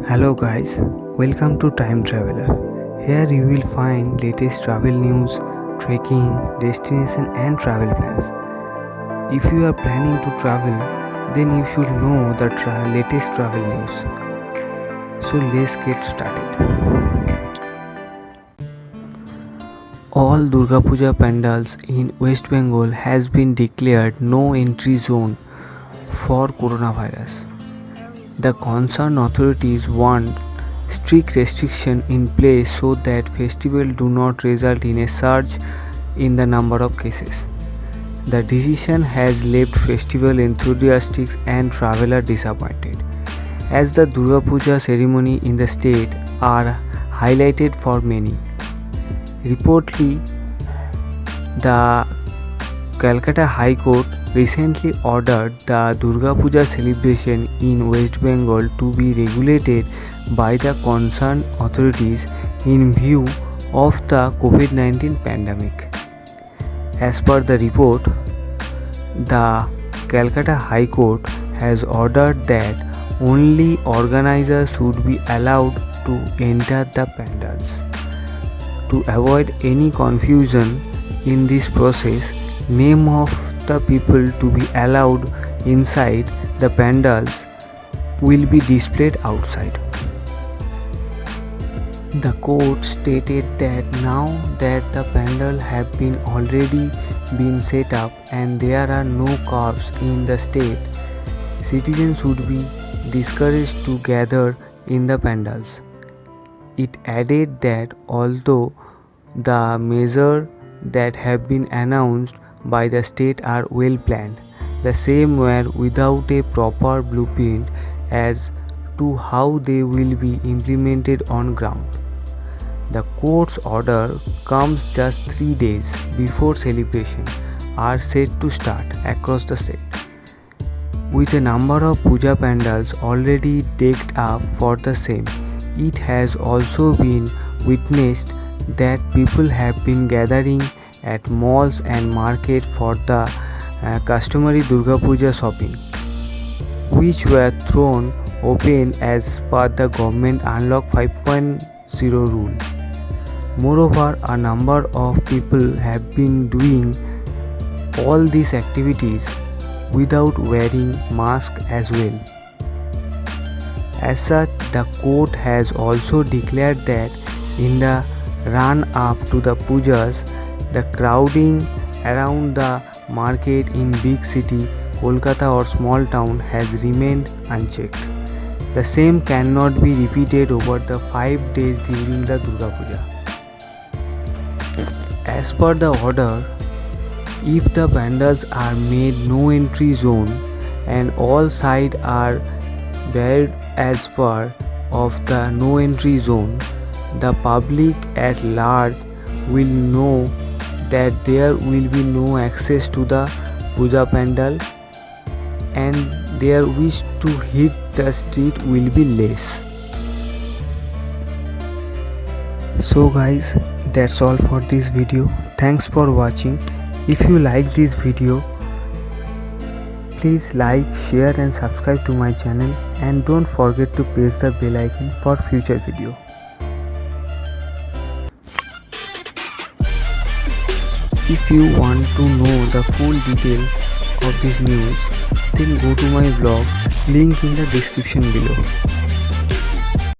Hello guys, welcome to Time Traveler. Here you will find latest travel news, trekking, destination and travel plans. If you are planning to travel, then you should know the latest travel news. So let's get started. All Durga Puja pandals in West Bengal has been declared no entry zone for coronavirus. The concerned authorities want strict restriction in place so that festival do not result in a surge in the number of cases. The decision has left festival enthusiasts and travelers disappointed, as the Durga Puja ceremony in the state are highlighted for many. Reportedly, the Calcutta High Court recently ordered the Durga Puja celebration in West Bengal to be regulated by the concerned authorities in view of the COVID-19 pandemic. As per the report, the Calcutta High Court has ordered that only organizers should be allowed to enter the pandals. To avoid any confusion in this process, name of the people to be allowed inside the pandals will be displayed outside. The court stated that now that the pandal have been already been set up and there are no curbs in the state, citizens should be discouraged to gather in the pandals. It added that although the measures that have been announced by the state are well planned, the same were without a proper blueprint as to how they will be implemented on ground. The court's order comes just 3 days before celebration are set to start across the state. With a number of puja pandals already decked up for the same, it has also been witnessed that people have been gathering at malls and market for the customary Durga Puja shopping, which were thrown open as per the government Unlock 5.0 rule. Moreover, a number of people have been doing all these activities without wearing masks as well. As such, the court has also declared that in the run up to the pujas, the crowding around the market in big city, Kolkata or small town has remained unchecked. The same cannot be repeated over the 5 days during the Durga Puja. As per the order, if the pandals are made no entry zone and all sides are barred as per of the no entry zone, the public at large will know that there will be no access to the puja pandal and their wish to hit the street will be less. So guys, that's all for this video. Thanks for watching. If you like this video, please like, share and subscribe to my channel, and don't forget to press the bell icon for future video. If you want to know the full details of this news, then go to my blog, link in the description below.